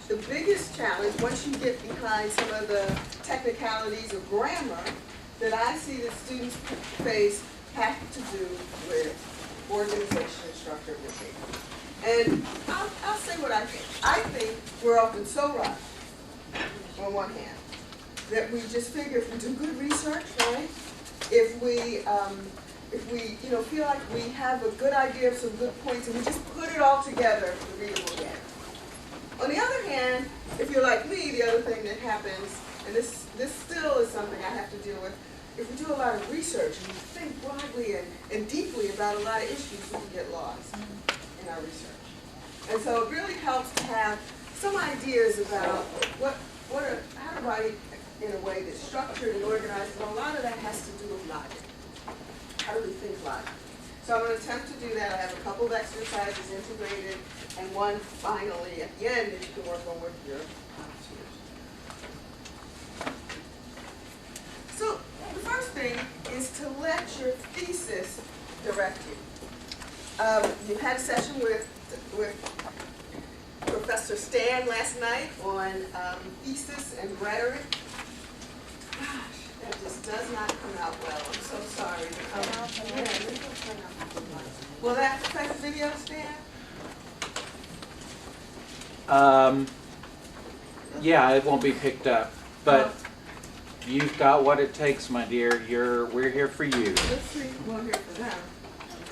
the biggest challenge, once you get behind some of the technicalities of grammar, that I see that students face have to do with organization and structure of your paper. And I'll say what I think. I think we're often so rushed, on one hand, that we just figure if we do good research, right? If we feel like we have a good idea of some good points and we just put it all together, the reader will get it. On the other hand, if you're like me, the other thing that happens, and this still is something I have to deal with, if we do a lot of research and we think broadly and deeply about a lot of issues, we can get lost in our research. And so it really helps to have some ideas about how to write in a way that's structured and organized, and a lot of that has to do with logic. How do we think logic? So I'm going to attempt to do that. I have a couple of exercises integrated, and one finally at the end that you can work on with your tutors. So the first thing is to let your thesis direct you. You had a session with Professor Stan last night on thesis and rhetoric. Gosh, that just does not come out well. I'm so sorry. Will that affect the video, Stan? Yeah, it won't be picked up, but you've got what it takes, my dear. We're here for you. Let's see. We're here for them.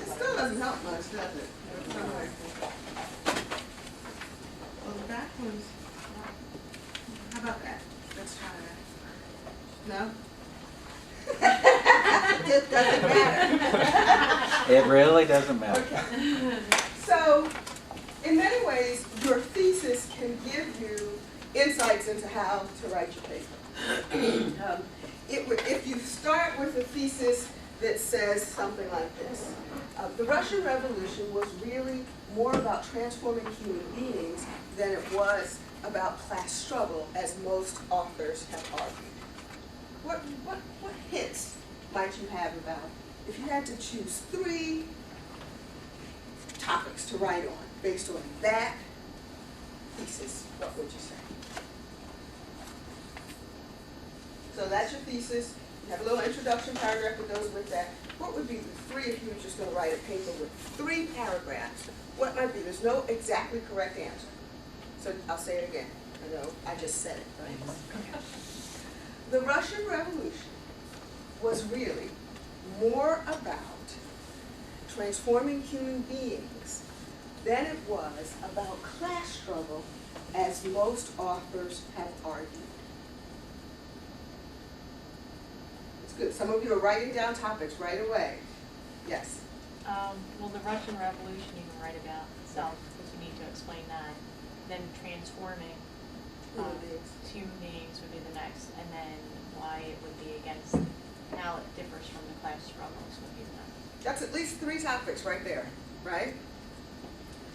It still doesn't help much, does it? Well, the back one's. How about that? Let's try that. No? It doesn't matter. It really doesn't matter. Okay. So, in many ways, your thesis can give you insights into how to write your paper. If you start with a thesis that says something like this, the Russian Revolution was really more about transforming human beings than it was about class struggle, as most authors have argued. What hints might you have about, if you had to choose 3 topics to write on based on that thesis, what would you say? So that's your thesis. You have a little introduction paragraph that goes with that. What would be the 3 if you were just going to write a paper with 3 paragraphs? What might be? There's no exactly correct answer. So I'll say it again. I know I just said it, right? The Russian Revolution was really more about transforming human beings than it was about class struggle, as most authors have argued. It's good. Some of you are writing down topics right away. Yes? Well, the Russian Revolution you can write about itself, because you need to explain that. Then transforming human beings would be the next, and then why it would be against, how it differs from the class struggles would be the next. That's at least 3 topics right there, right?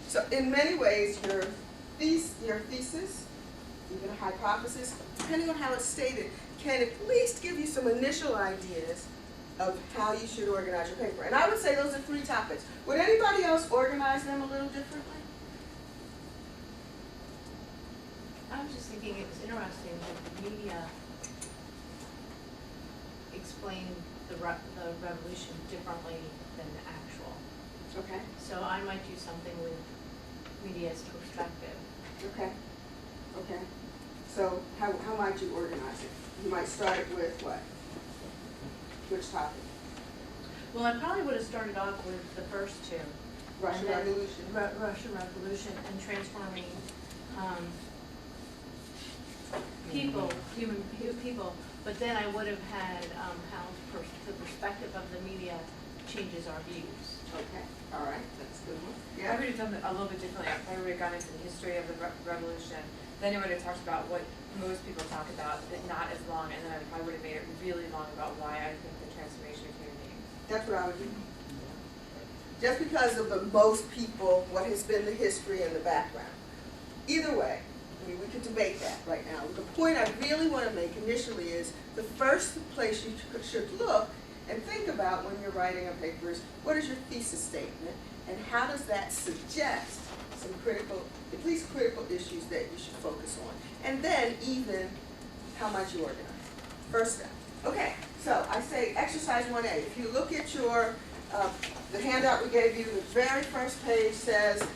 So in many ways, your thesis, even a hypothesis, depending on how it's stated, can at least give you some initial ideas of how you should organize your paper. And I would say those are 3 topics. Would anybody else organize them a little differently? I was just thinking it was interesting that the media explained the revolution differently than the actual. Okay. So I might do something with media's perspective. Okay. Okay. So how might you organize it? You might start it with what? Which topic? Well, I probably would have started off with the first 2. Russian Revolution. Russian Revolution and transforming human people. But then I would have had how the perspective of the media changes our views. Okay. All right. That's a good one. I would have done it a little bit differently. I probably would have gone into the history of the revolution. Then I would have talked about what most people talk about, but not as long. And then I would have made it really long about why I think the transformation of human beings. That's what I would do. Just because of the most people, what has been the history and the background. Either way, I mean, we could debate that right now. The point I really want to make initially is the first place you should look and think about when you're writing a paper is, what is your thesis statement, and how does that suggest some critical, at least critical issues that you should focus on. And then even how much you organize. First step. Okay, so I say exercise 1A. If you look at your, the handout we gave you, the very first page says,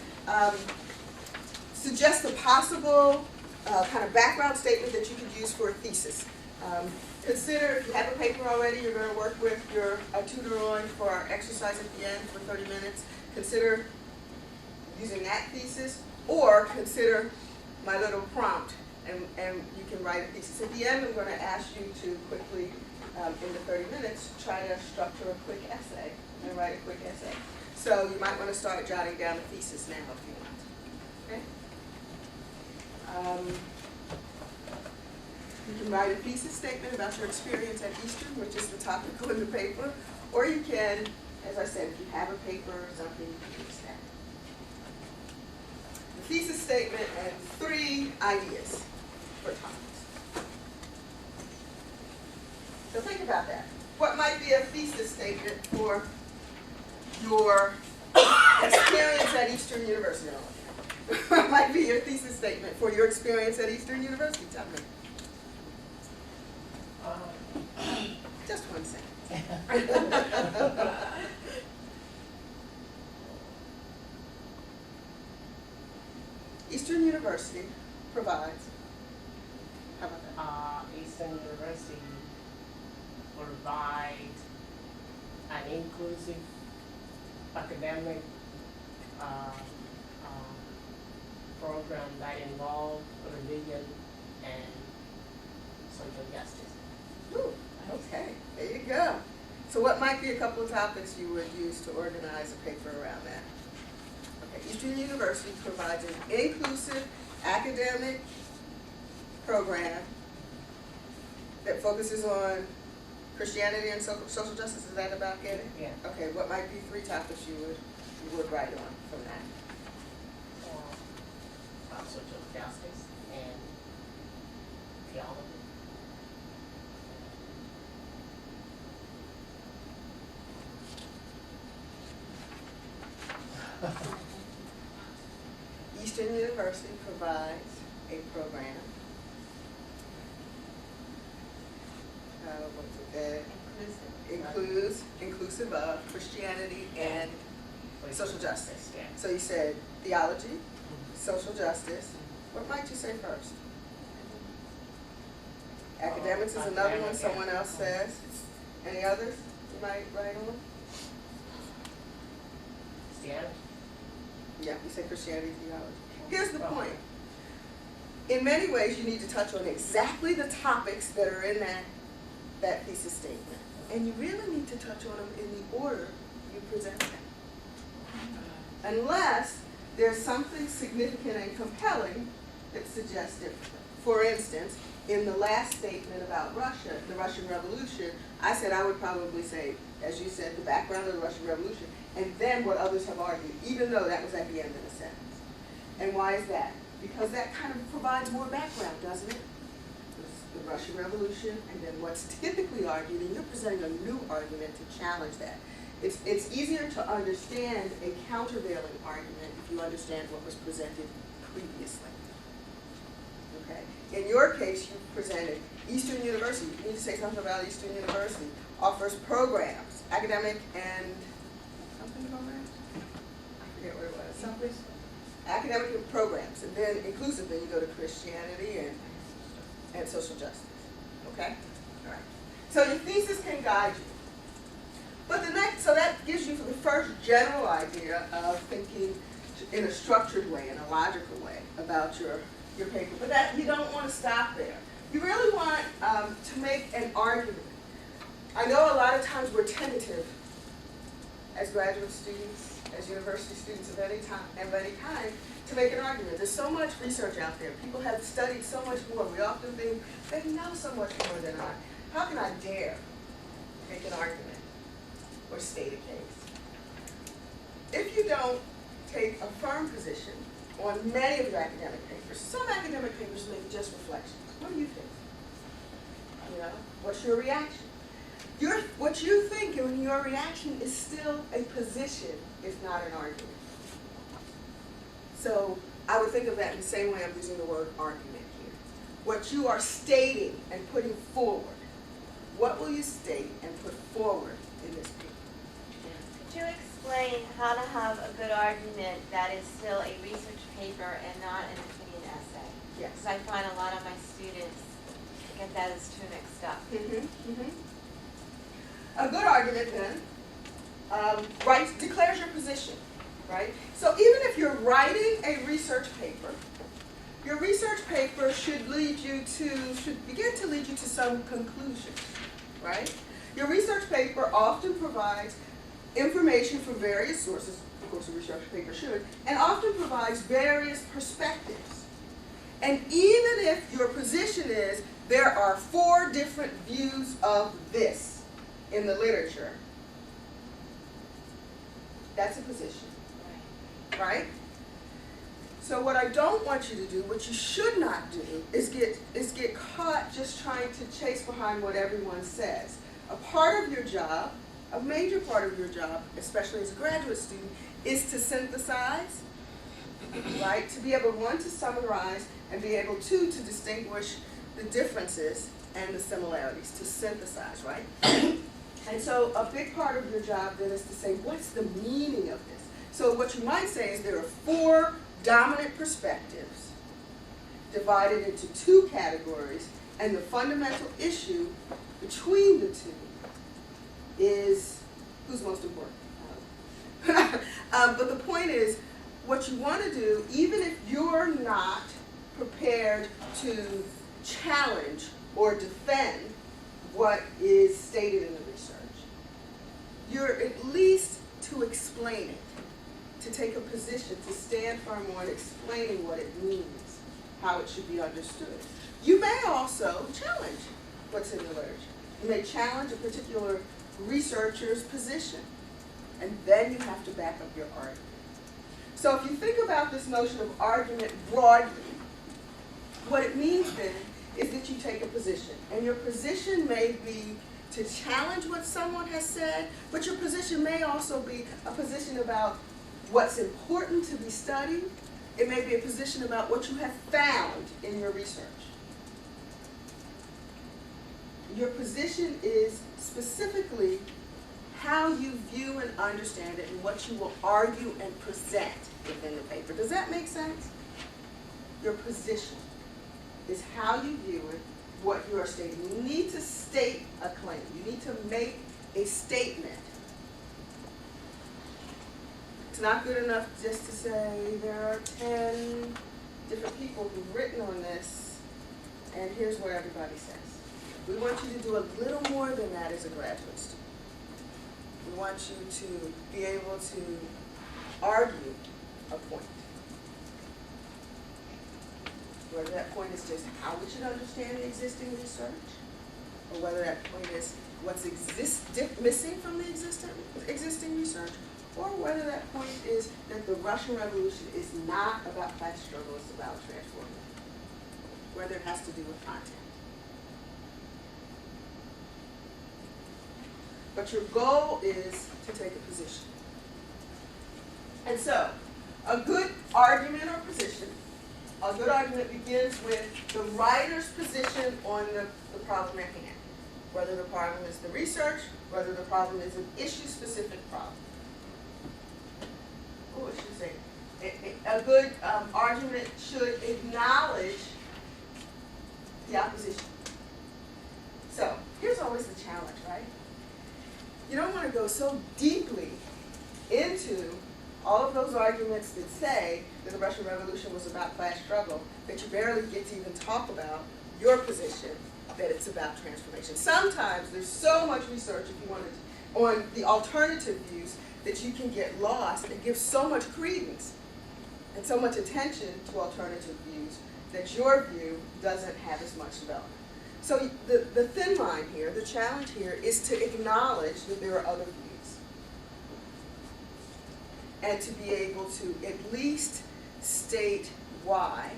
suggest a possible kind of background statement that you could use for a thesis. Consider, if you have a paper already, you're going to work with your tutor on for our exercise at the end for 30 minutes. Consider using that thesis, or consider my little prompt, and you can write a thesis. At the end, I'm going to ask you to quickly, in the 30 minutes, try to structure a quick essay and write a quick essay. So you might want to start jotting down the thesis now if you want. Okay? You can write a thesis statement about your experience at Eastern, which is the topic on the paper, or you can, as I said, if you have a paper or something, you can use that. The thesis statement and 3 ideas for topics. So think about that. What might be a thesis statement for your experience at Eastern University? What might be your thesis statement for your experience at Eastern University? Tell me. Just 1 second. Eastern University provides, how about that? Eastern University provides an inclusive academic program that involves religion and social justice. Ooh, okay, there you go. So what might be a couple of topics you would use to organize a paper around that? Okay, Eastern University provides an inclusive academic program that focuses on Christianity and social justice. Is that about getting? Yeah. Okay, what might be 3 topics you would write on from that? Social justice and theology. Eastern University provides a program. Inclusive of Christianity and social justice. Yeah. So you said theology, social justice. What might you say first? Academics is another one someone else says. Any others you might write on? Christianity. Yeah, you said Christianity, theology. Here's the point. In many ways, you need to touch on exactly the topics that are in that thesis statement. And you really need to touch on them in the order you present them. Unless there's something significant and compelling that suggests differently. For instance, in the last statement about Russia, the Russian Revolution, I said I would probably say, as you said, the background of the Russian Revolution, and then what others have argued, even though that was at the end of the sentence. And why is that? Because that kind of provides more background, doesn't it? The Russian Revolution, and then what's typically argued, and you're presenting a new argument to challenge that. It's easier to understand a countervailing argument if you understand what was presented previously. Okay. In your case, you presented Eastern University. You need to say something about Eastern University. Offers programs, academic and something programs? I forget what it was. Something academic programs, and then inclusively you go to Christianity and social justice. Okay? All right. So your thesis can guide you. But so that gives you the first general idea of thinking in a structured way, in a logical way about your paper. But that you don't want to stop there. You really want to make an argument. I know a lot of times we're tentative as graduate students, as university students of any kind, to make an argument. There's so much research out there. People have studied so much more. We often think they know so much more than I. How can I dare make an argument or state a case? If you don't take a firm position on many of your academic papers, some academic papers make just reflections. What do you think? You know, what's your reaction? What you think and your reaction is still a position, if not an argument. So I would think of that in the same way I'm using the word argument here. What you are stating and putting forward. What will you state and put forward in this paper? Could you explain how to have a good argument that is still a research paper and not an opinion essay? Yes. Because I find a lot of my students get that as too mixed up. A good argument then, declares your position, right? So even if you're writing a research paper, your research paper should begin to lead you to some conclusions, right? Your research paper often provides information from various sources, of course a research paper should, and often provides various perspectives. And even if your position is, there are 4 different views of this in the literature, that's a position, right? So what I don't want you to do, what you should not do, is get caught just trying to chase behind what everyone says. A part of your job, a major part of your job, especially as a graduate student, is to synthesize, right? To be able, one, to summarize, and be able, two, to distinguish the differences and the similarities, to synthesize, right? And so a big part of your job then is to say, what's the meaning of this? So what you might say is there are 4 dominant perspectives divided into 2 categories, and the fundamental issue between the 2 is who's most important. But the point is, what you want to do, even if you're not prepared to challenge or defend what is stated in the research, you're at least to explain it, to take a position, to stand firm on explaining what it means, how it should be understood. You may also challenge what's in the literature. You may challenge a particular researcher's position, and then you have to back up your argument. So if you think about this notion of argument broadly, what it means then is that you take a position, and your position may be to challenge what someone has said, but your position may also be a position about what's important to be studied. It may be a position about what you have found in your research. Your position is specifically how you view and understand it and what you will argue and present within the paper. Does that make sense? Your position is how you view it, what you are stating. You need to state a claim. You need to make a statement. It's not good enough just to say there are 10 different people who've written on this, and here's what everybody says. We want you to do a little more than that as a graduate student. We want you to be able to argue a point. Whether that point is just how we should understand the existing research, or whether that point is what's missing from the existing research, or whether that point is that the Russian Revolution is not about class struggle, it's about transforming. Whether it has to do with content. But your goal is to take a position. And so, a good argument or position, a good argument begins with the writer's position on the problem at hand. Whether the problem is the research, whether the problem is an issue-specific problem. Oh, I should say, a good argument should acknowledge the opposition. So, here's always the challenge, right? You don't want to go so deeply into all of those arguments that say that the Russian Revolution was about class struggle that you barely get to even talk about your position that it's about transformation. Sometimes there's so much research, if you wanted, on the alternative views that you can get lost and give so much credence and so much attention to alternative views that your view doesn't have as much development. So the thin line here, the challenge here, is to acknowledge that there are other views. And to be able to at least state why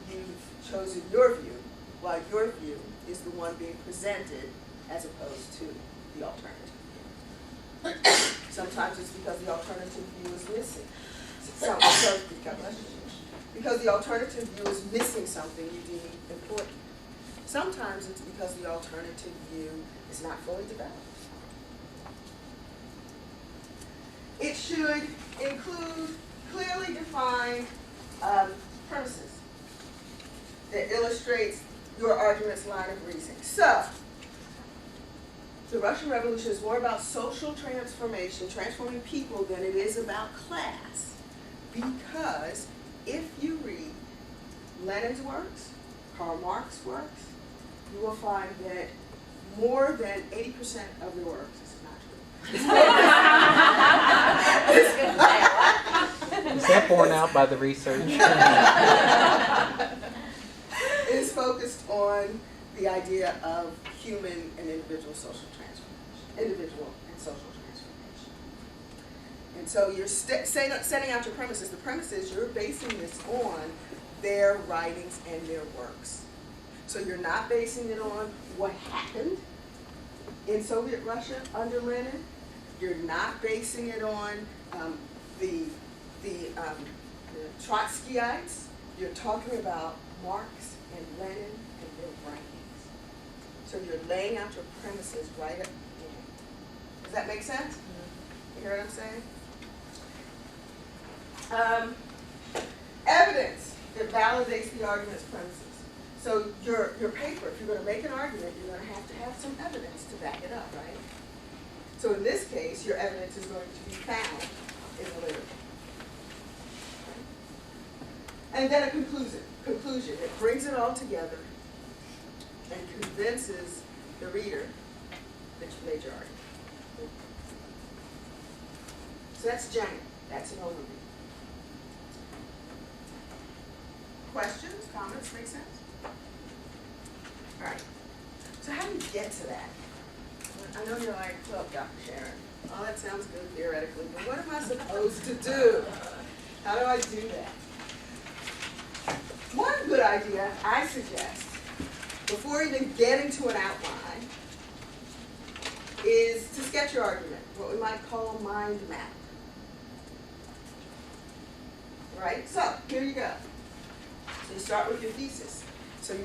you've chosen your view, while your view is the one being presented as opposed to the alternative view. Sometimes it's because the alternative view is missing. because the alternative view is missing something you deem important. Sometimes it's because the alternative view is not fully developed. It should include clearly defined premises that illustrates your argument's line of reasoning. So, the Russian Revolution is more about social transformation, transforming people, than it is about class. Because if you read Lenin's works, Karl Marx's works, you will find that more than 80% of the works, this is not true. Is that borne out by the research? is focused on the idea of human and individual social transformation, individual and social transformation. And so you're setting out your premises. The premise is you're basing this on their writings and their works. So you're not basing it on what happened in Soviet Russia under Lenin. You're not basing it on the Trotskyites. You're talking about Marx and Lenin and their writings. So you're laying out your premises right at the beginning. Does that make sense? You hear what I'm saying? Evidence that validates the argument's premises. So your paper, if you're going to make an argument, you're going to have some evidence to back it up, right? So in this case, your evidence is going to be found in the literature. And then a conclusion. It brings it all together and convinces the reader that you made your argument. So that's general. That's an overview. Questions, comments, make sense? All right. So how do you get to that? I know you're like, well, Dr. Sharon, oh, that sounds good theoretically, but what am I supposed to do? How do I do that? One good idea I suggest, before even getting to an outline, is to sketch your argument, what we might call a mind map. Right? So, here you go. So you start with your thesis. So you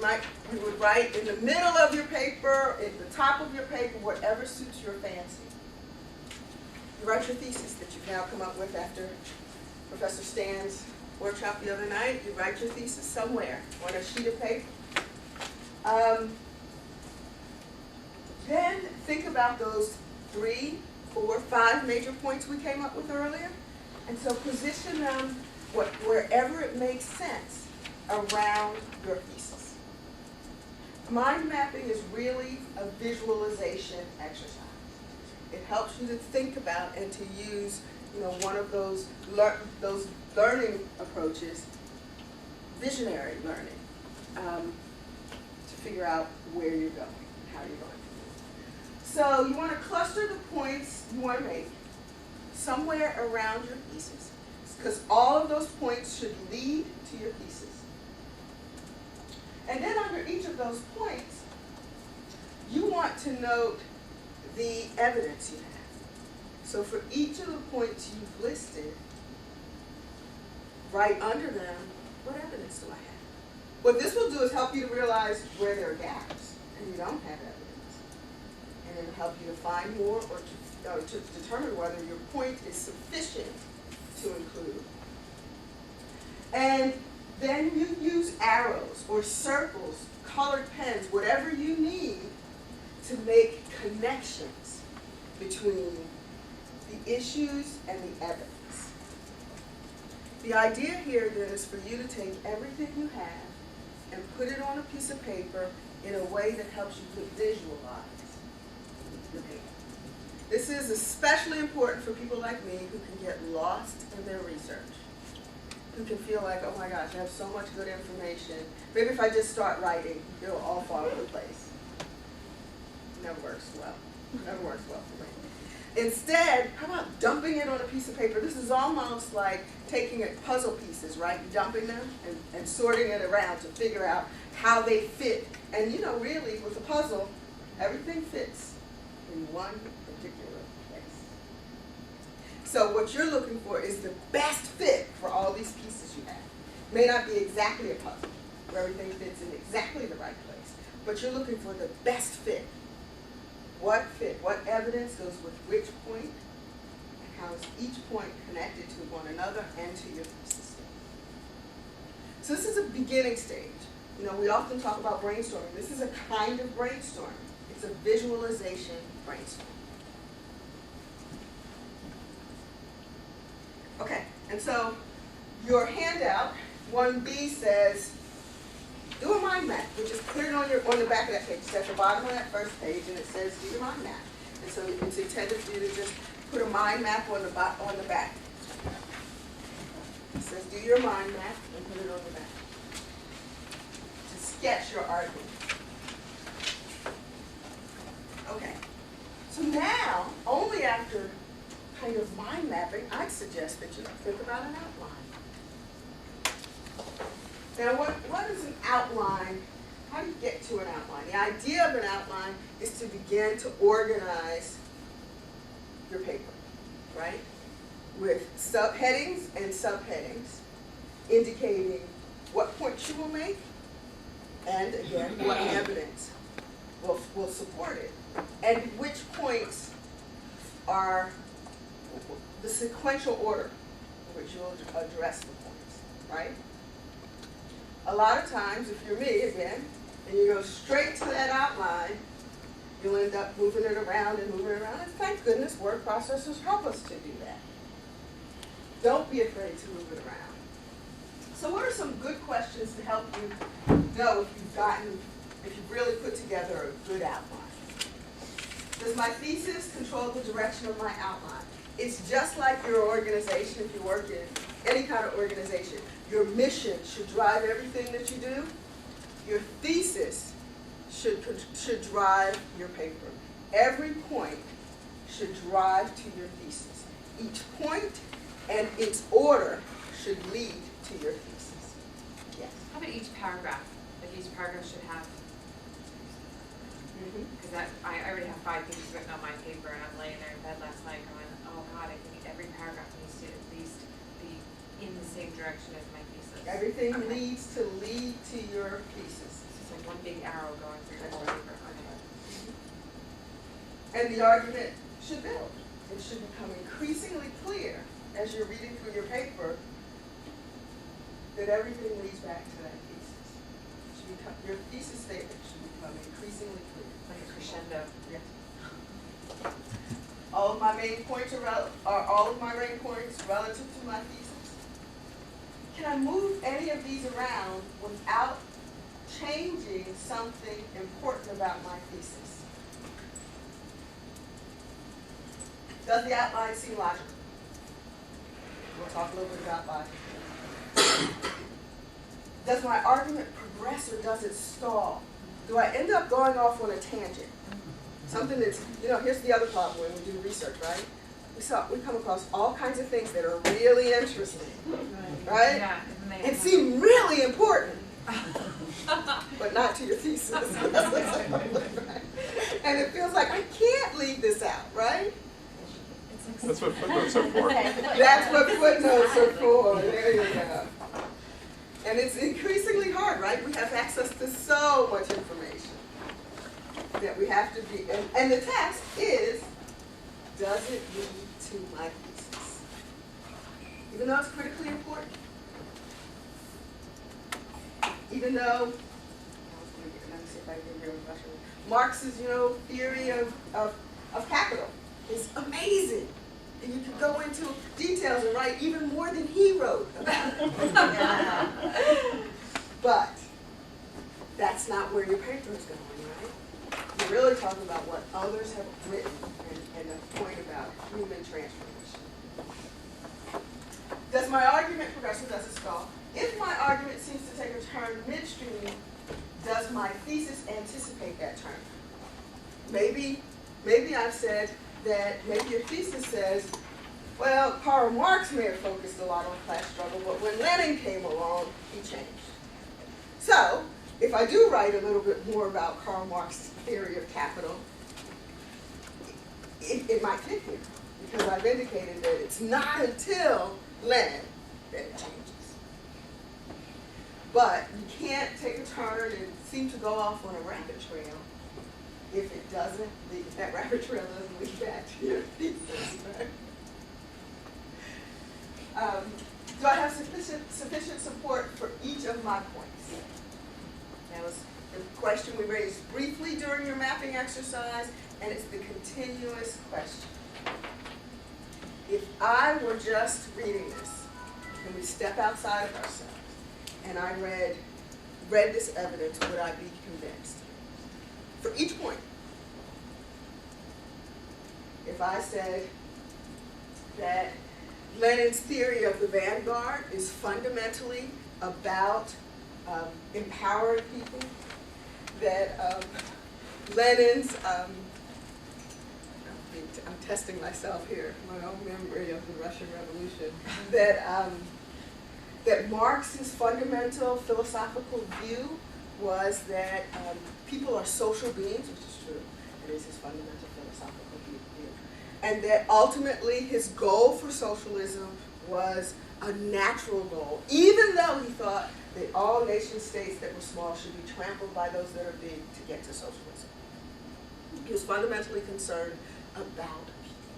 would write in the middle of your paper, at the top of your paper, whatever suits your fancy. You write your thesis that you've now come up with after Professor Stan's workshop the other night. You write your thesis somewhere on a sheet of paper. Then think about those 3, 4, 5 major points we came up with earlier. And so position them wherever it makes sense around your thesis. Mind mapping is really a visualization exercise. It helps you to think about and to use, one of those learning approaches, visionary learning, to figure out where you're going, how you're going. So you want to cluster the points you want to make somewhere around your thesis, because all of those points should lead to your thesis. And then under each of those points, you want to note the evidence you have. So for each of the points you've listed, right under them, what evidence do I have? What this will do is help you to realize where there are gaps and you don't have evidence. And it'll help you to find more or to determine whether your point is sufficient to include. And then you use arrows or circles, colored pens, whatever you need to make connections between the issues and the evidence. The idea here then is for you to take everything you have and put it on a piece of paper in a way that helps you to visualize the paper. This is especially important for people like me who can get lost in their research, who can feel like, oh my gosh, I have so much good information. Maybe if I just start writing, it'll all fall into place. Never works well. Never works well for me. Instead, how about dumping it on a piece of paper? This is almost like taking puzzle pieces, right? Dumping them and sorting it around to figure out how they fit. And really, with a puzzle, everything fits in one particular place. So what you're looking for is the best fit for all these pieces you have. May not be exactly a puzzle, where everything fits in exactly the right place, but you're looking for the best fit. What fit, what evidence goes with which point, and how is each point connected to one another and to your thesis. So this is a beginning stage. You know, we often talk about brainstorming. This is a kind of brainstorming. It's a visualization brainstorm. Okay, and so your handout, 1B says, do a mind map. You just put it on the back of that page. It's at the bottom of that first page, and it says do your mind map. And so it's intended for you to just put a mind map on the back. It says do your mind map and put it on the back. To sketch your argument. Okay. So now, only after kind of mind mapping, I'd suggest that you think about an outline. Now, what is an outline? How do you get to an outline? The idea of an outline is to begin to organize your paper, right? With subheadings and subheadings indicating what points you will make and, again, what evidence will support it. And which points are the sequential order in which you'll address the points, right? A lot of times, if you're me again, and you go straight to that outline, you'll end up moving it around and moving it around. And thank goodness word processors help us to do that. Don't be afraid to move it around. So what are some good questions to help you know if you've really put together a good outline? Does my thesis control the direction of my outline? It's just like your organization, if you work in any kind of organization. Your mission should drive everything that you do. Your thesis should drive your paper. Every point should drive to your thesis. Each point and its order should lead to your thesis. Yes? How about each paragraph? Like each paragraph should have, because I already have 5 things written on my paper, and I'm laying there in bed last night going, oh God, I think every paragraph needs to at least be in the same direction as my thesis. Everything needs to lead to your thesis. It's just like one big arrow going through the whole That's paper. And the argument should build. It should become increasingly clear as you're reading through your paper that everything leads back to that thesis. Your thesis statement should become increasingly clear. Like a crescendo. Yes. All of my main points are all of my main points relative to my thesis. Can I move any of these around without changing something important about my thesis? Does the outline seem logical? We'll talk a little bit about logic. Does my argument progress or does it stall? Do I end up going off on a tangent? Something that's, here's the other problem when we do research, right? We come across all kinds of things that are really interesting, right? Yeah. And seem really important, but not to your thesis. And it feels like I can't leave this out, right? That's what footnotes are for. That's what footnotes are for. There you go. And it's increasingly hard, right? We have access to so much information that we have to be, and the test is, does it lead to my thesis? Even though it's critically important. Even though, let me see if I can hear a question. Marx's, theory of capital is amazing. And you could go into details and write even more than he wrote about it. But that's not where your paper is going, right? You're really talking about what others have written and the point about human transformation. Does my argument progress or does it stall? If my argument seems to take a turn midstream, does my thesis anticipate that turn? Maybe I've said that maybe your thesis says, well, Karl Marx may have focused a lot on class struggle, but when Lenin came along, he changed. So, if I do write a little bit more about Karl Marx's theory of capital, it might fit here. because I've indicated that it's not until Lenin that it changes. But you can't take a turn and seem to go off on a rabbit trail if it doesn't lead, if that rabbit trail doesn't lead back to your thesis, right? Do I have sufficient support for each of my points? That was the question we raised briefly during your mapping exercise, and it's the continuous question. If I were just reading this, and we step outside of ourselves, and I read this evidence, would I be convinced? For each point, if I said that Lenin's theory of the vanguard is fundamentally about empowering people, that Lenin's, I'm testing myself here, my own memory of the Russian Revolution, that Marx's fundamental philosophical view was that people are social beings, which is true, it is his fundamental philosophical view, and that ultimately his goal for socialism was a natural goal, even though he thought that all nation states that were small should be trampled by those that are big to get to socialism. He was fundamentally concerned about people.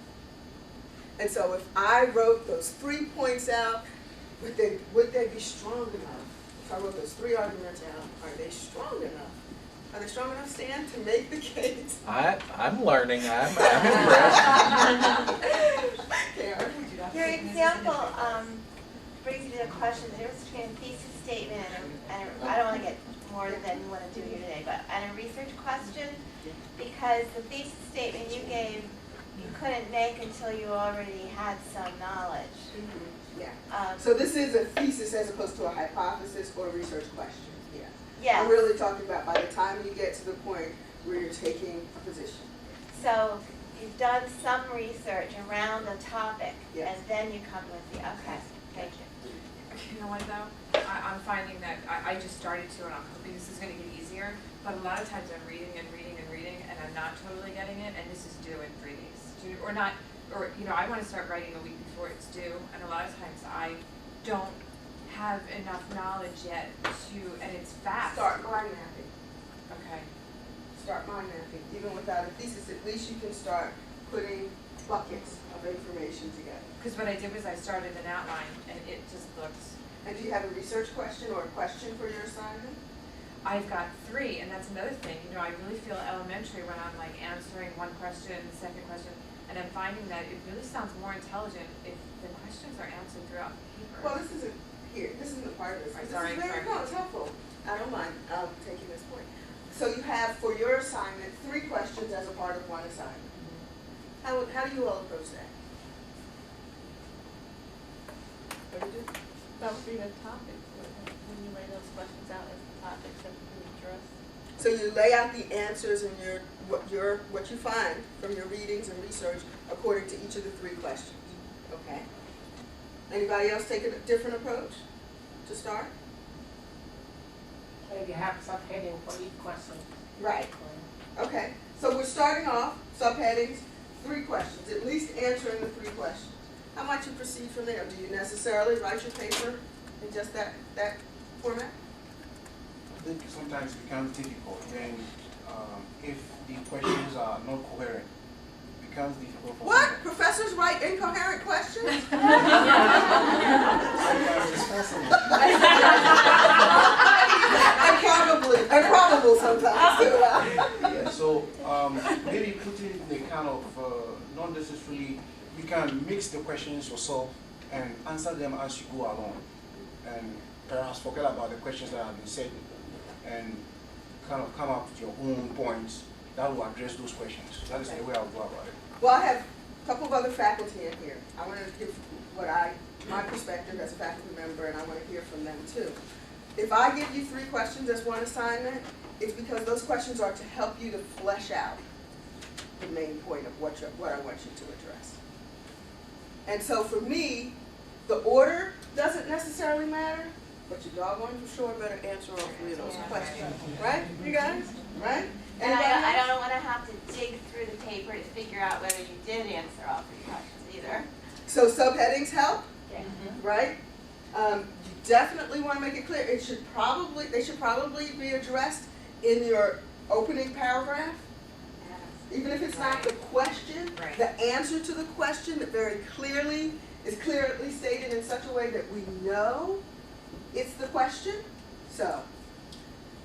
And so if I wrote those 3 points out, would they be strong enough? If I wrote those 3 arguments out, are they strong enough? Are they strong enough, Stan, to make the case? I'm learning. I'm impressed. Karen? Your example brings me to the question, the difference between a thesis statement and I don't want to get more than you want to do here today, but and a research question, because the thesis statement you gave, you couldn't make until you already had some knowledge. Mm-hmm. Yeah. So this is a thesis as opposed to a hypothesis or a research question. Yeah. Yes. I'm really talking about by the time you get to the point where you're taking a position. So you've done some research around the topic, Yes. and then you come with the, okay, thank you. You know what though? I'm finding that I just started to, and I'm hoping this is going to get easier, but a lot of times I'm reading, and I'm not totally getting it, and this is due in 3 days. Or not, or, you know, I want to start writing a week before it's due, and a lot of times I don't have enough knowledge yet to, and it's fast. Start mind mapping. Okay. Start mind mapping. Even without a thesis, at least you can start putting buckets of information together. Because what I did was I started an outline, and it just looks. And do you have a research question or a question for your assignment? I've got 3, and that's another thing. You know, I really feel elementary when I'm like answering one question, second question, and I'm finding that it really sounds more intelligent if the questions are answered throughout the paper. Well, this isn't here. This isn't a part of this. This Sorry, is very, sorry. no, it's helpful. I don't mind taking this point. So you have for your assignment 3 questions as a part of one assignment. How do you all approach that? What do you do? That would be the topic, when you lay those questions out as the topics that we address. So you lay out the answers in what you find from your readings and research according to each of the 3 questions. Okay. Anybody else take a different approach to start? Maybe have subheading for each question. Right. Okay. So we're starting off subheadings, 3 questions, at least answering the 3 questions. How might you proceed from there? Do you necessarily write your paper in just that format? I think sometimes it becomes difficult when if the questions are not coherent. It becomes difficult for What? people. Professors write incoherent questions? Sometimes it's fascinating. and probable sometimes too. Yeah, so maybe put it in a kind of not necessarily, you can mix the questions yourself and answer them as you go along, and perhaps forget about the questions that have been said and kind of come up with your own points that will address those questions. That is the way I would go about it. Well, I have a couple of other faculty in here. I want to give my perspective as a faculty member, and I want to hear from them too. If I give you 3 questions as one assignment, it's because those questions are to help you to flesh out the main point of what I want you to address. And so for me, the order doesn't necessarily matter, but you doggone for sure better answer all 3 of those questions. Right, you guys? Right? And Anybody I else? don't want to have to dig through the paper to figure out whether you did answer all 3 questions. Sure. So subheadings help, Yeah. right? You definitely want to make it clear. They should probably be addressed in your opening paragraph. Even if it's not the question, Right. the answer to the question that very clearly is clearly stated in such a way that we know it's the question. So,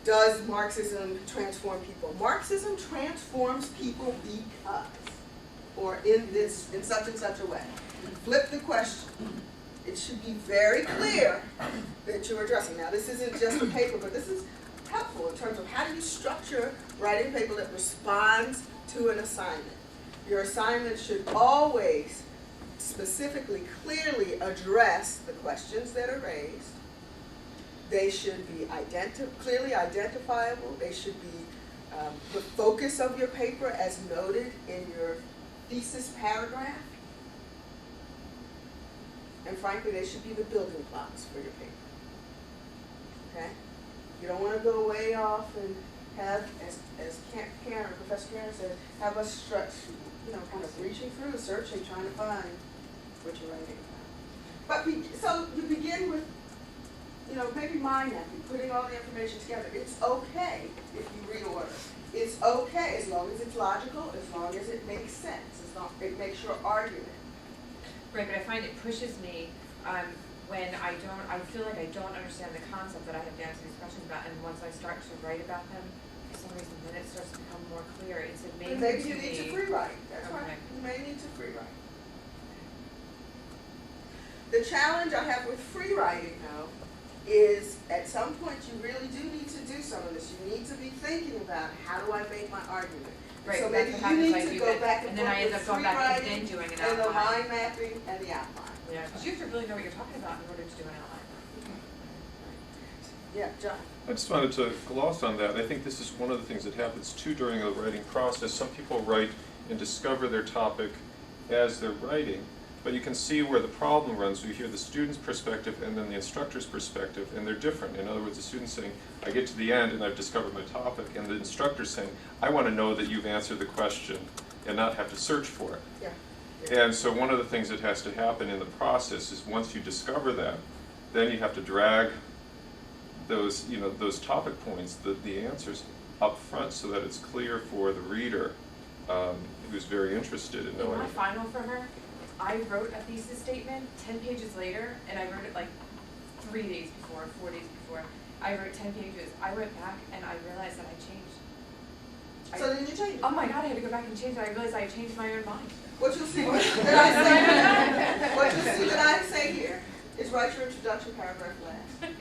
does Marxism transform people? Marxism transforms people because, or in such and such a way. Flip the question. It should be very clear that you're addressing. Now, this isn't just a paper, but this is helpful in terms of how do you structure writing paper that responds to an assignment. Your assignment should always specifically, clearly address the questions that are raised. They should be clearly identifiable. They should be the focus of your paper as noted in your thesis paragraph. And frankly, they should be the building blocks for your paper. Okay? You don't want to go way off and have, as Professor Karen said, have us stretch, kind of reaching through, searching, trying to find what you're writing about. So you begin with, maybe mind mapping, putting all the information together. It's okay if you reorder. It's okay as long as it's logical, as long as it makes sense, as long as it makes your argument. Right, but I find it pushes me when I feel like I don't understand the concept that I have to answer these questions about, and once I start to write about them, for some reason, then it starts to become more clear. It's amazing Maybe to you me. need to free write. That's Okay. right. You may need to free write. The challenge I have with free writing, though, is at some point you really do need to do some of this. You need to be thinking about how do I make my argument. Right, So that's maybe what you happens. need I to do go that, back and and then forth I end with up going free back and writing then doing an and the outline. mind mapping and the outline. Yeah, because you have to really know what you're talking about in order to do an outline. Yeah, John. I just wanted to gloss on that. I think this is one of the things that happens too during the writing process. Some people write and discover their topic as they're writing, but you can see where the problem runs. You hear the student's perspective and then the instructor's perspective, and they're different. In other words, the student's saying, I get to the end and I've discovered my topic, and the instructor's saying, I want to know that you've answered the question and not have to search for it. Yeah. And so one of the things that has to happen in the process is once you discover that, then you have to drag those, those topic points, the answers up front so that it's clear for the reader who's very interested in In knowing. my final for her, I wrote a thesis statement 10 pages later, and I wrote it like 3 days before, 4 days before. I wrote 10 pages. I went back and I realized that I changed. So then you change it. Oh my God, I had to go back and change it. I realized I changed my own mind. What you'll see that I say here is write your introduction paragraph last.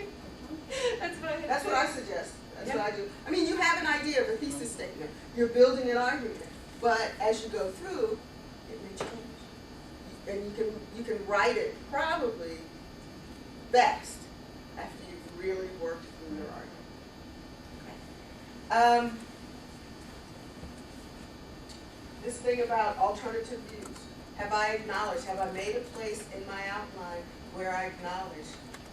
That's what I suggest. That's what I do. I mean, you have an idea of a thesis statement. You're building an argument, but as you go through, it may change, and you can write it probably best after you've really worked through your argument. This thing about alternative views. Have I acknowledged? Have I made a place in my outline where I acknowledge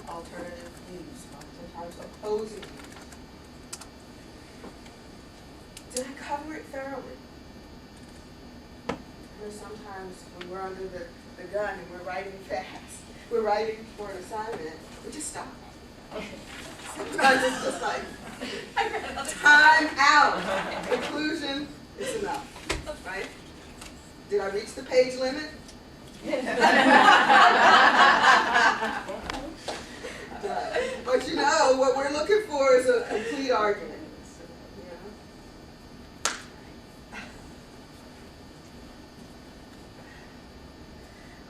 alternative views? Sometimes opposing views. Did I cover it thoroughly? Sometimes when we're under the gun and we're writing fast, we're writing for an assignment, we just stop. Sometimes it's just like, time out. Conclusion is enough, right? Did I reach the page limit? But what we're looking for is a complete argument.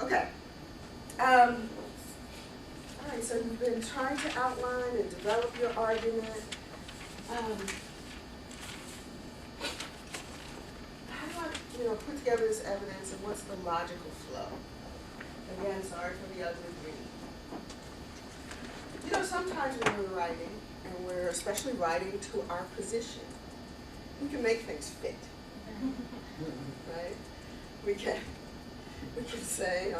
Okay. All right, so you've been trying to outline and develop your argument. How do I, put together this evidence and what's the logical flow? Again, sorry for the ugly green. Sometimes when we're writing, and we're especially writing to our position, we can make things fit, right? We can say,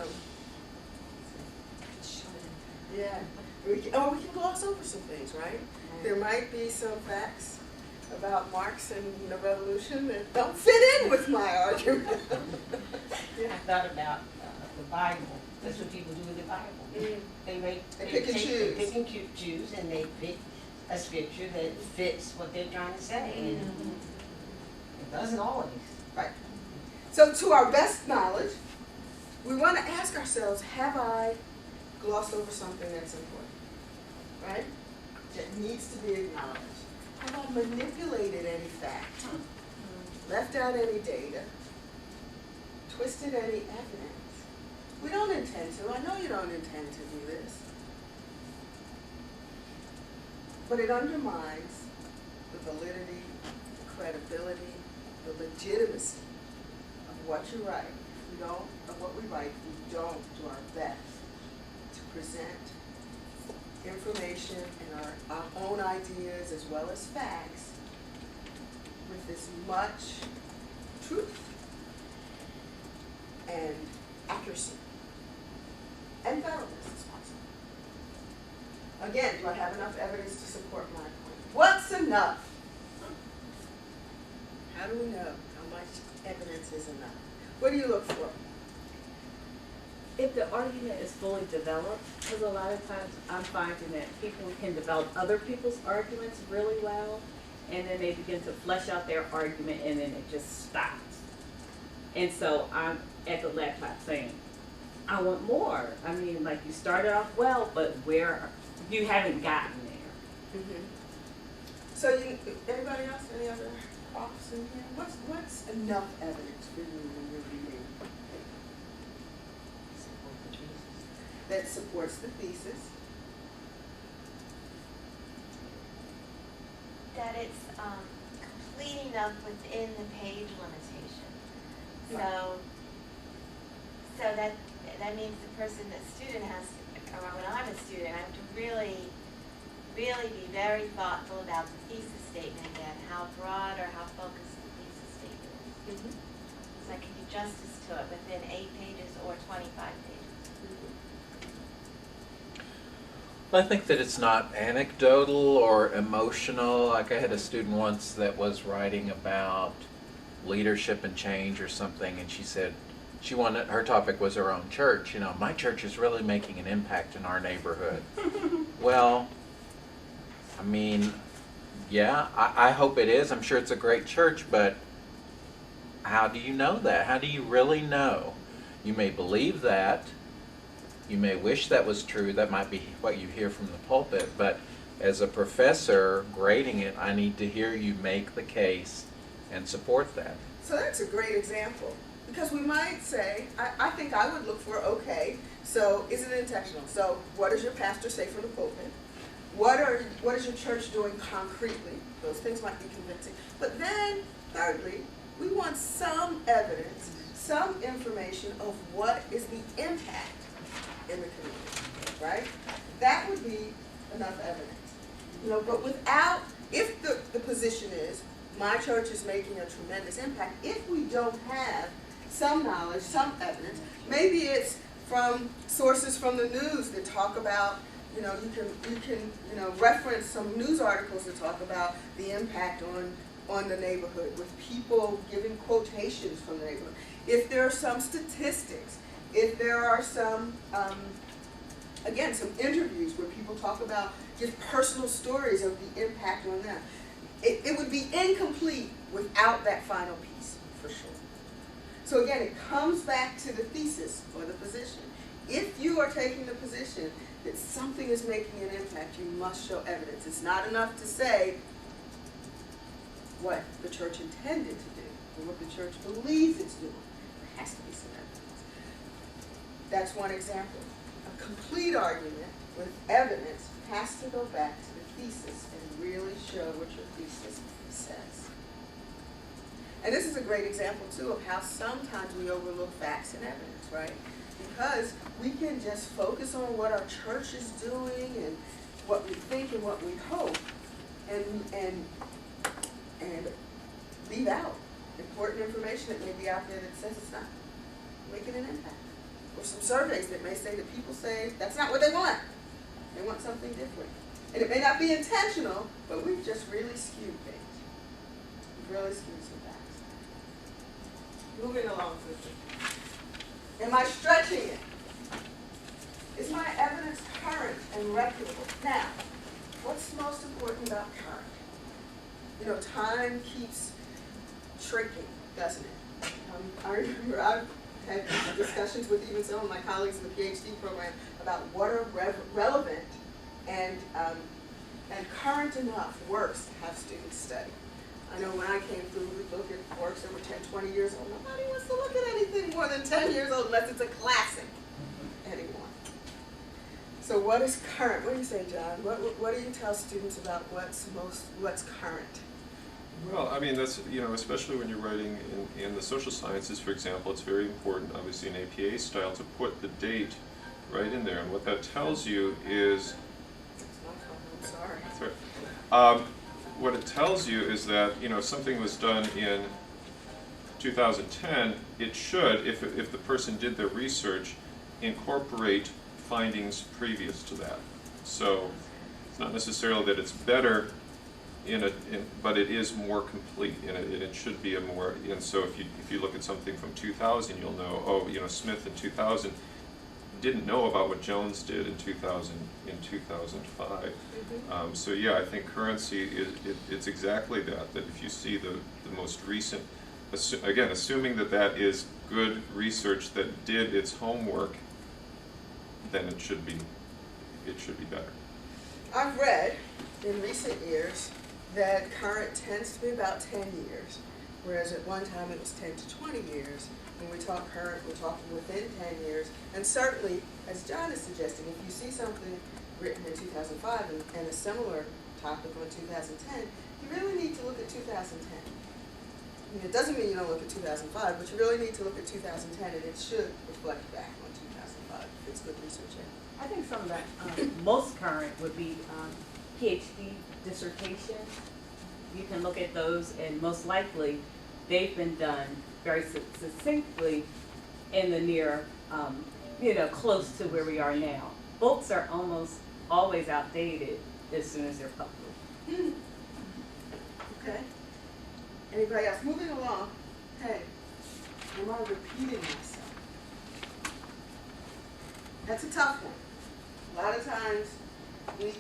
we can gloss over some things, right? There might be some facts about Marx and the Revolution that don't fit in with my argument. I thought about the Bible. That's what people do with the Bible. They They pick and choose. pick and choose, and they pick a scripture that fits what they're trying to say. And it doesn't always. Right. So to our best knowledge, we want to ask ourselves, have I glossed over something that's important? Right? That needs to be acknowledged. Have I manipulated any fact? Left out any data? Twisted any evidence? We don't intend to. I know you don't intend to do this. But it undermines the validity, the credibility, the legitimacy of what you write. If we don't, of what we write, we don't do our best to present information and our own ideas as well as facts with as much truth and accuracy and thoroughness as possible. Again, do I have enough evidence to support my point? What's enough? How do we know how much evidence is enough? What do you look for? If the argument is fully developed, because a lot of times I'm finding that people can develop other people's arguments really well, and then they begin to flesh out their argument, and then it just stops. And so I'm at the laptop saying, I want more. I mean, like, you started off well, but where you haven't gotten there. So, anybody else? Any other props in here? What's enough evidence for you when you're reading? That supports the thesis. That it's complete enough within the page limitation. So that means the student has to, or when I'm a student, I have to really be very thoughtful about the thesis statement again, how broad or how focused the thesis statement is. So I can do justice to it within 8 pages or 25 pages. I think that it's not anecdotal or emotional. Like, I had a student once that was writing about leadership and change or something, and she said she wanted, her topic was her own church. You know, my church is really making an impact in our neighborhood. Well, I mean, yeah, I hope it is. I'm sure it's a great church, but how do you know that? How do you really know? You may believe that. You may wish that was true. That might be what you hear from the pulpit. But as a professor grading it, I need to hear you make the case and support that. So that's a great example. Because we might say, I think I would look for, okay, so is it intentional? So what does your pastor say from the pulpit? What is your church doing concretely? Those things might be convincing. But then, thirdly, we want some evidence, some information of what is the impact in the community, right? That would be enough evidence. You know, but without, if the position is, my church is making a tremendous impact, if we don't have some knowledge, some evidence, maybe it's from sources from the news that talk about, you know, you can reference some news articles that talk about the impact on the neighborhood with people giving quotations from the neighborhood. If there are some statistics, if there are some, again, some interviews where people talk about, give personal stories of the impact on them. It would be incomplete without that final piece, for sure. So again, it comes back to the thesis or the position. If you are taking the position that something is making an impact, you must show evidence. It's not enough to say what the church intended to do or what the church believes it's doing. There has to be some evidence. That's one example. A complete argument with evidence has to go back to the thesis and really show what your thesis says. And this is a great example, too, of how sometimes we overlook facts and evidence, right? Because we can just focus on what our church is doing and what we think and what we hope and leave out important information that may be out there that says it's not making an impact. Or some surveys that may say that people say that's not what they want. They want something different. And it may not be intentional, but we've just really skewed things. We've really skewed some facts. Moving along, sister. Am I stretching it? Is my evidence current and reputable? Now, what's most important about current? You know, time keeps shrinking, doesn't it? I remember I've had discussions with even some of my colleagues in the PhD program about what are relevant and current enough works to have students study. I know when I came through, we'd look at works that were 10, 20 years old. Nobody wants to look at anything more than 10 years old unless it's a classic anymore. So what is current? What do you say, John? What do you tell students about what's current? Well, I mean, that's, you know, especially when you're writing in the social sciences, for example, it's very important, obviously in APA style, to put the date right in there. And what that tells you is... I'm sorry. That's right. What it tells you is that, you know, if something was done in 2010, it should, if the person did their research, incorporate findings previous to that. So it's not necessarily that it's better but it is more complete, and it should be a more, and so if you look at something from 2000, you'll know, oh, you know, Smith in 2000 didn't know about what Jones did in 2005. So yeah, I think currency it's exactly that if you see the most recent, again, assuming that is good research that did its homework, then it should be better. I've read in recent years that current tends to be about 10 years, whereas at one time it was 10 to 20 years. When we talk current, we're talking within 10 years. And certainly, as John is suggesting, if you see something written in 2005 and a similar topic on 2010, you really need to look at 2010. I mean, it doesn't mean you don't look at 2005, but you really need to look at 2010, and it should reflect back on 2005 if it's good research. I think some of that, most current would be PhD dissertations. You can look at those, and most likely they've been done very succinctly in the near, you know, close to where we are now. Books are almost always outdated as soon as they're published. Okay. Anybody else? Moving along. Hey, am I repeating myself? That's a tough one. A lot of times we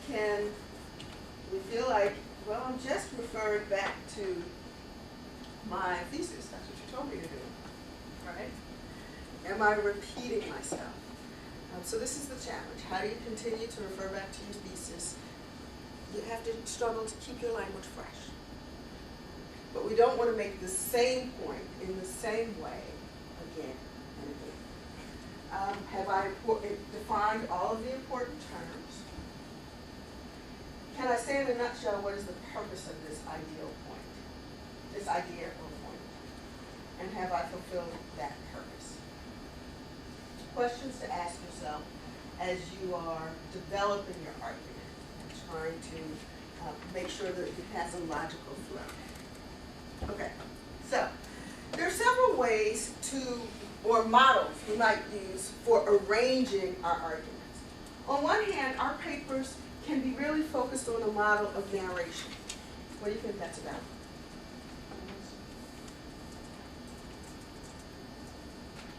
feel like, well, I'm just referring back to my thesis. That's what you told me to do, right? Am I repeating myself? So this is the challenge. How do you continue to refer back to your thesis? You have to struggle to keep your language fresh. But we don't want to make the same point in the same way again and again. Have I defined all of the important terms? Can I say in a nutshell what is the purpose of this ideal point, this idea or point? And have I fulfilled that purpose? Questions to ask yourself as you are developing your argument and trying to make sure that it has a logical flow. Okay, so there are several ways or models we might use for arranging our arguments. On one hand, our papers can be really focused on a model of narration. What do you think that's about?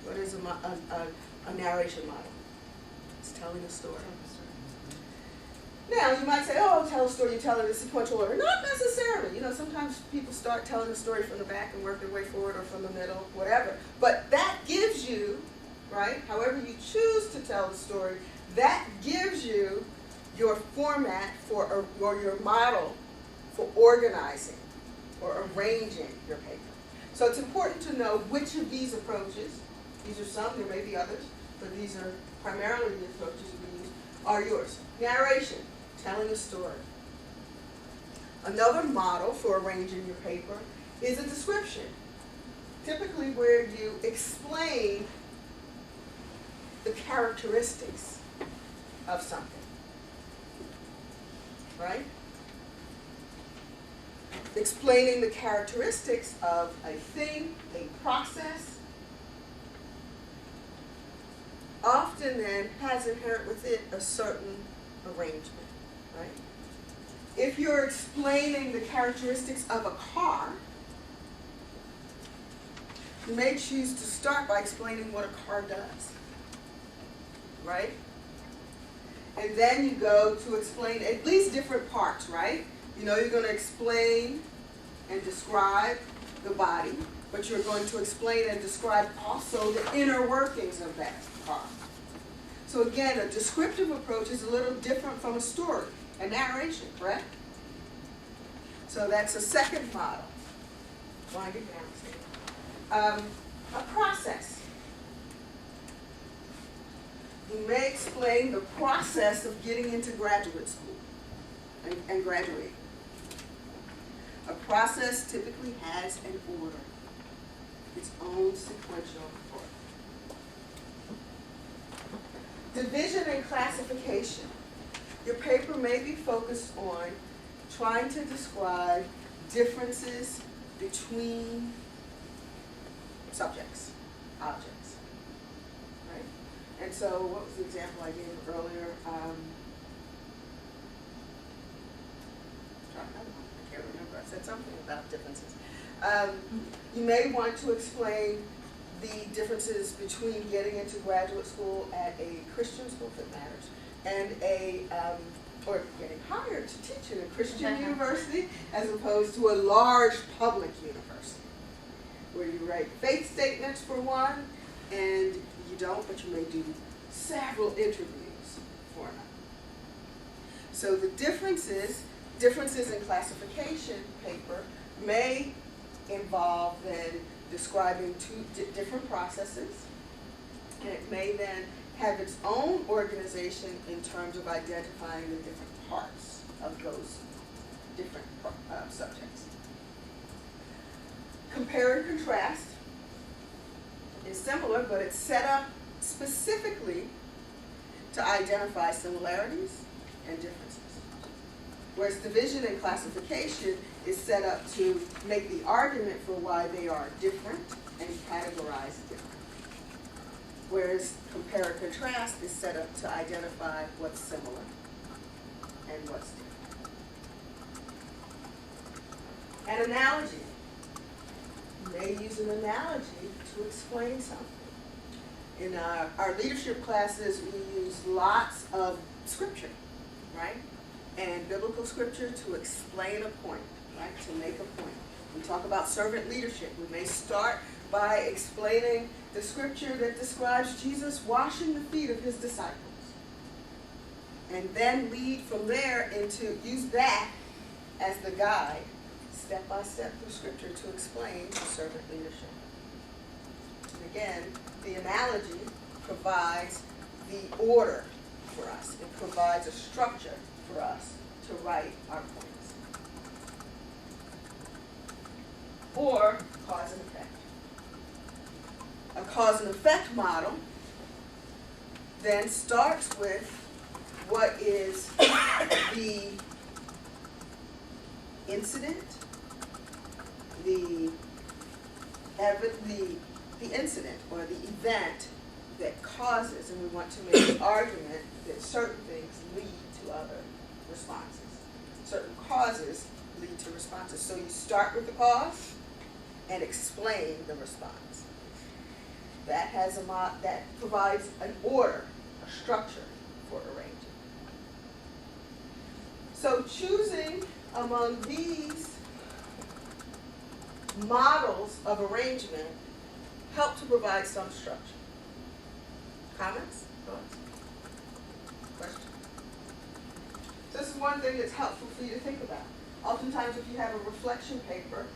What is a narration model? It's telling a story. Now, you might say, oh, tell a story, you tell it in a sequential order. Not necessarily. You know, sometimes people start telling a story from the back and work their way forward, or from the middle, whatever. But that gives you, right, however you choose to tell the story, that gives you your format or your model for organizing or arranging your paper. So it's important to know which of these approaches, these are some, there may be others, but these are primarily the approaches we use, are yours. Narration, telling a story. Another model for arranging your paper is a description, typically where you explain the characteristics of something, right? Explaining the characteristics of a thing, a process, often then has inherent with it a certain arrangement, right? If you're explaining the characteristics of a car, You may choose to start by explaining what a car does, right? And then you go to explain at least different parts, right? You know you're going to explain and describe the body, but you're going to explain and describe also the inner workings of that car. So again, a descriptive approach is a little different from a story, a narration, correct? So that's a second model. Wind it down, Steve. A process. You may explain the process of getting into graduate school and graduating. A process typically has an order, its own sequential order. Division and classification. Your paper may be focused on trying to describe differences between subjects, objects, right? And so what was the example I gave earlier? I can't remember. I said something about differences. You may want to explain the differences between getting into graduate school at a Christian school, if it matters, and or getting hired to teach in a Christian university as opposed to a large public university, where you write faith statements for one, and you don't, but you may do several interviews for another. So the differences in classification paper may involve then describing two different processes, and it may then have its own organization in terms of identifying the different parts of those different subjects. Compare and contrast is similar, but it's set up specifically to identify similarities and differences. Whereas division and classification is set up to make the argument for why they are different and categorize different. Whereas compare and contrast is set up to identify what's similar and what's different. An analogy. You may use an analogy to explain something. In our leadership classes, we use lots of scripture, right? And biblical scripture to explain a point, right? To make a point. We talk about servant leadership. We may start by explaining the scripture that describes Jesus washing the feet of his disciples. And then lead from there into, use that as the guide, step by step through scripture to explain servant leadership. And again, the analogy provides the order for us. It provides a structure for us to write our points. Or cause and effect. A cause and effect model then starts with what is the incident, the incident or the event that causes, and we want to make the argument that certain things lead to other responses. Certain causes lead to responses. So you start with the cause and explain the response. That has that provides an order, a structure for arranging. So choosing among these models of arrangement help to provide some structure. Comments? Thoughts? Questions? This is one thing that's helpful for you to think about. Oftentimes if you have a reflection paper,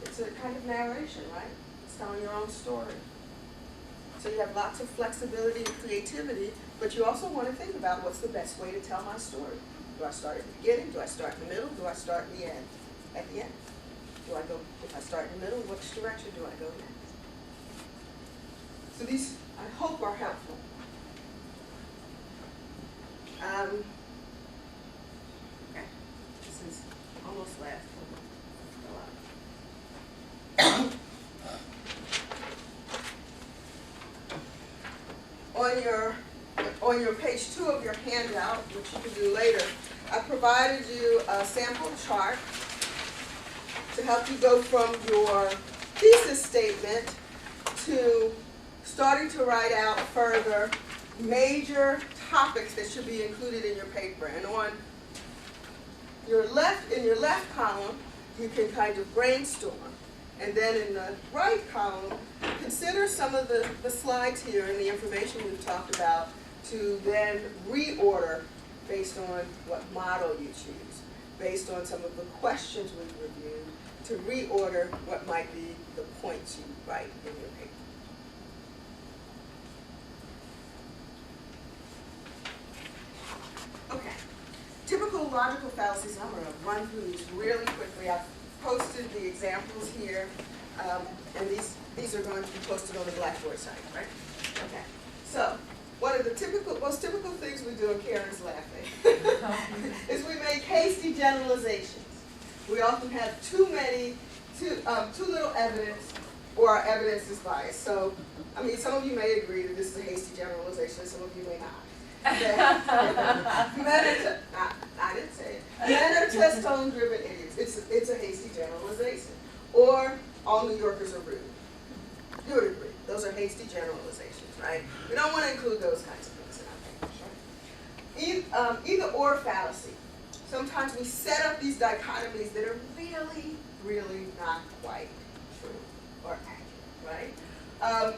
it's a kind of narration, right? It's telling your own story. So you have lots of flexibility and creativity, but you also want to think about what's the best way to tell my story. Do I start at the beginning? Do I start in the middle? Do I start in the end? At the end? Do I go, if I start in the middle, which direction do I go next? So these, I hope, are helpful. Okay, this is almost last. On your page 2 of your handout, which you can do later, I provided you a sample chart to help you go from your thesis statement to starting to write out further major topics that should be included in your paper. And on your left, in your left column, you can kind of brainstorm. And then in the right column, consider some of the slides here and the information we've talked about to then reorder based on what model you choose, based on some of the questions we've reviewed, to reorder what might be the points you write in your paper. Okay, typical logical fallacies. I'm going to run through these really quickly. I've posted the examples here, and these are going to be posted on the Blackboard site, right? Okay, so one of the most typical things we do, and Karen's laughing, is we make hasty generalizations. We often have too little evidence, or our evidence is biased. So, I mean, some of you may agree that this is a hasty generalization, some of you may not. Okay. I didn't say it. Men are testosterone-driven idiots. It's a hasty generalization. Or all New Yorkers are rude. You would agree. Those are hasty generalizations, right? We don't want to include those kinds of things in our papers, right? Either or fallacy. Sometimes we set up these dichotomies that are really, really not quite true or accurate, right?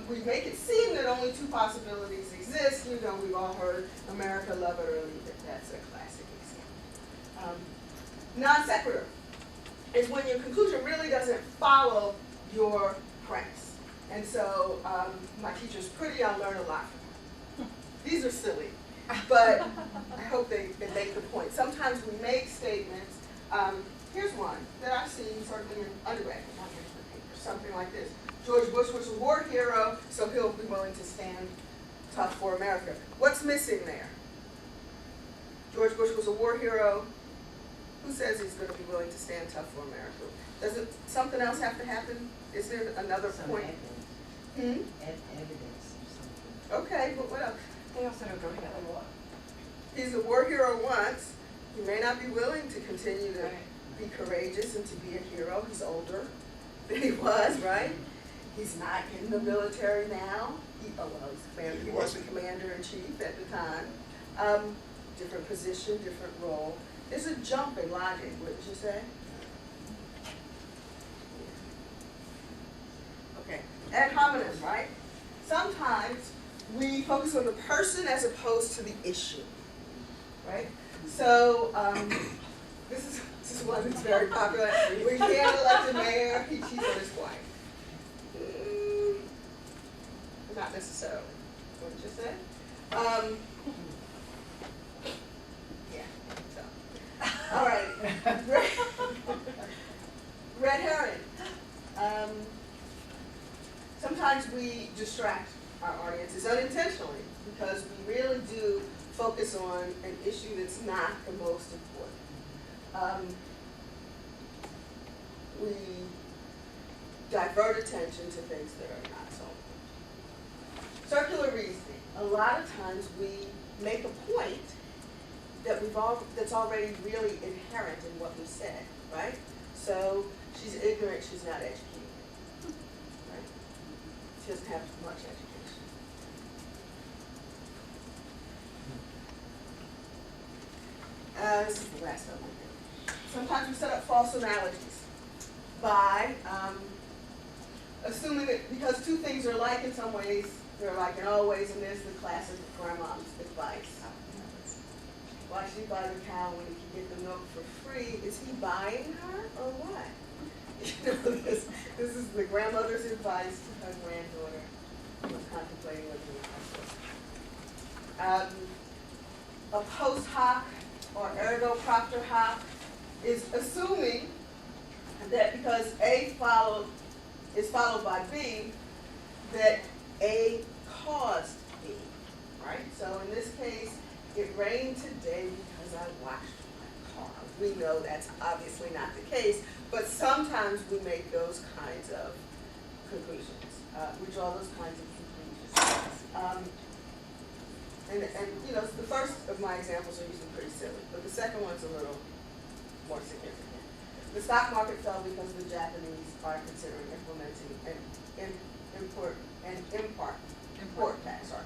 We make it seem that only two possibilities exist. You know, we've all heard America, love it or leave it. That's a classic example. Non sequitur is when your conclusion really doesn't follow your premise. And so my teacher's pretty, I'll learn a lot from her. These are silly, but I hope they make the point. Sometimes we make statements. Here's one that I've seen certainly in undergraduate papers, something like this. George Bush was a war hero, so he'll be willing to stand tough for America. What's missing there? George Bush was a war hero. Who says he's going to be willing to stand tough for America? Doesn't something else have to happen? Is there another point? Evidence or something. Okay, but what else? They also don't go together a lot. He's a war hero once. He may not be willing to continue to be courageous and to be a hero. He's older than he was, right? He's not in the military now. He was the commander-in-chief at the time. Different position, different role. There's a jump in logic, wouldn't you say? Okay, ad hominem, right? Sometimes we focus on the person as opposed to the issue, right? So this is one that's very popular. We can't elect a mayor, he cheats on his wife. Not necessarily. Wouldn't you say? Yeah. So. All right. Red herring. Sometimes we distract our audiences unintentionally because we really do focus on an issue that's not the most important. We divert attention to things that are not so important. Circular reasoning. A lot of times we make a point that that's already really inherent in what we said, right? So she's ignorant, she's not educated, right? She doesn't have much education. This is the last one. Sometimes we set up false analogies by assuming that because two things are alike in some ways, they're alike in all ways, and there's the classic grandma's advice. Why should he buy the cow when he can get the milk for free? Is he buying her or what? You know, this is the grandmother's advice to her granddaughter who was contemplating living in hospital. A post hoc or ergo propter hoc is assuming that because A is followed by B, that A caused B, right? So in this case, it rained today because I washed my car. We know that's obviously not the case, but sometimes we make those kinds of conclusions. We draw those kinds of conclusions. And you know, the first of my examples are usually pretty silly, but the second one's a little more significant. The stock market fell because the Japanese are considering implementing import tax, sorry.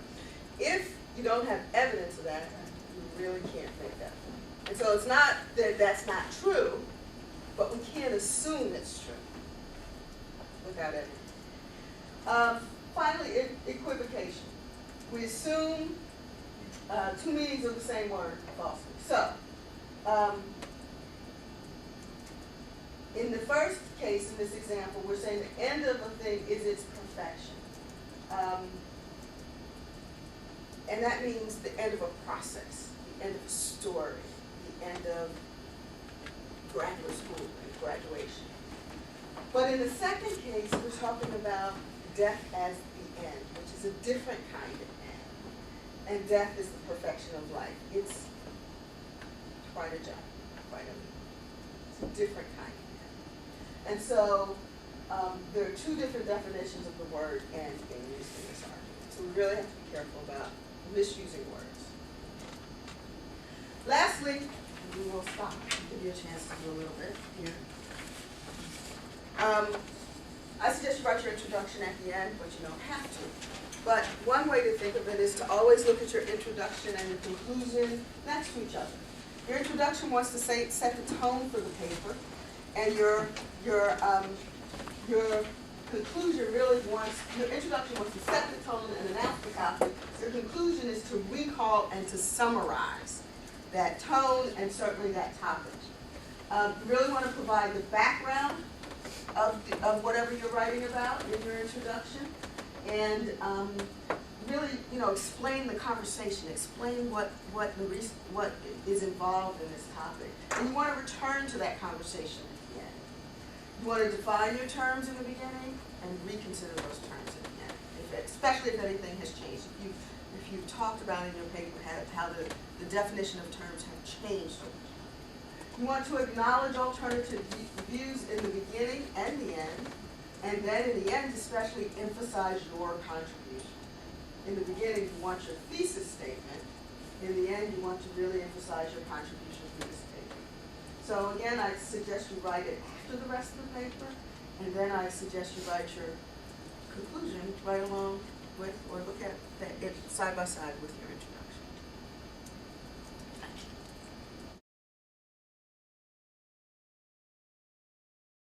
If you don't have evidence of that, you really can't make that point. And so it's not that that's not true, but we can't assume it's true without evidence. Finally, equivocation. We assume two meanings of the same word falsely. So, in the first case, in this example, we're saying the end of a thing is its perfection. And that means the end of a process, the end of a story, the end of graduate school and graduation. But in the second case, we're talking about death as the end, which is a different kind of end. And death is the perfection of life. It's quite a jump, quite a leap. It's a different kind of end. And so there are two different definitions of the word end being used in this argument. So we really have to be careful about misusing words. Lastly, we will stop and give you a chance to do a little bit here. I suggest you write your introduction at the end, but you don't have to. But one way to think of it is to always look at your introduction and your conclusion next to each other. Your introduction wants to set the tone for the paper, and your conclusion really wants, your introduction wants to set the tone and announce the topic. Your conclusion is to recall and to summarize that tone and certainly that topic. You really want to provide the background of whatever you're writing about in your introduction, and really, explain the conversation, explain what is involved in this topic, and you want to return to that conversation at the end. You want to define your terms in the beginning and reconsider those terms at the end, especially if anything has changed. If you've talked about in your paper how the definition of terms have changed over time. You want to acknowledge alternative views in the beginning and the end, and then in the end especially emphasize your contribution. In the beginning you want your thesis statement, in the end you want to really emphasize your contribution to this paper. So again, I suggest you write it after the rest of the paper, and then I suggest you write your conclusion right along with, or look at it side by side with your introduction.